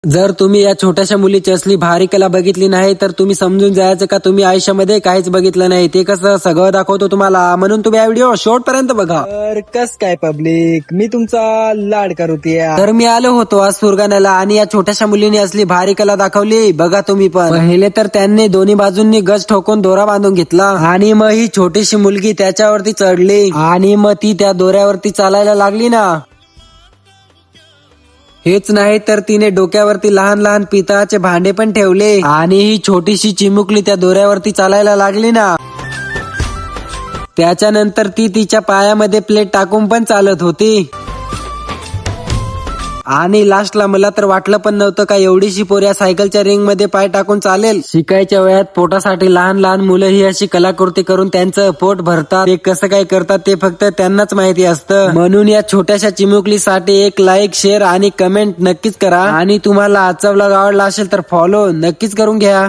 जर तुम्ही या छोट्याशा मुलीची असली भारी कला बघितली नाही तर तुम्ही समजून जायचं का तुम्ही आयुष्यामध्ये काहीच बघितलं नाही. ते कसं सगळं दाखवतो तुम्हाला, म्हणून तुम्ही हा व्हिडिओ शेवटपर्यंत बघा. तर कस काय पब्लिक, मी तुमचा लाडका रुतिया. तर मी आलो होतो आज सुरगाण्याला आणि या छोट्याशा मुलीने असली भारी कला दाखवली बघा तुम्ही पण. पहिले तर त्यांनी दोन्ही बाजूंनी गज ठोकून दोरा बांधून घेतला आणि मग ही छोटीशी मुलगी त्याच्यावरती चढली आणि मग ती त्या दोऱ्यावरती चालायला लागली ना. हेच नाही तर तिने डोक्यावरती लहान लहान पितळाचे भांडे पण ठेवले आणि ही छोटीशी चिमुकली त्या दोऱ्यावरती चालायला लागली ना. त्याच्यानंतर ती तिच्या पायामध्ये प्लेट टाकून पण चालत होती आणि लास्टला मला तर वाटलं पण नव्हतं का एवढीशी पोऱ्या सायकलच्या रिंग मध्ये पाय टाकून चालेल. शिकायच्या वयात पोटासाठी लहान लहान मुलं ही अशी कलाकृती करून त्यांचं पोट भरतात. ते कसं काय करतात ते फक्त त्यांनाच माहिती असतं. म्हणून या छोट्याशा चिमुकलीसाठी एक लाईक, शेअर आणि कमेंट नक्कीच करा आणि तुम्हाला आजचा व्लॉग आवडला असेल तर फॉलो नक्कीच करून घ्या.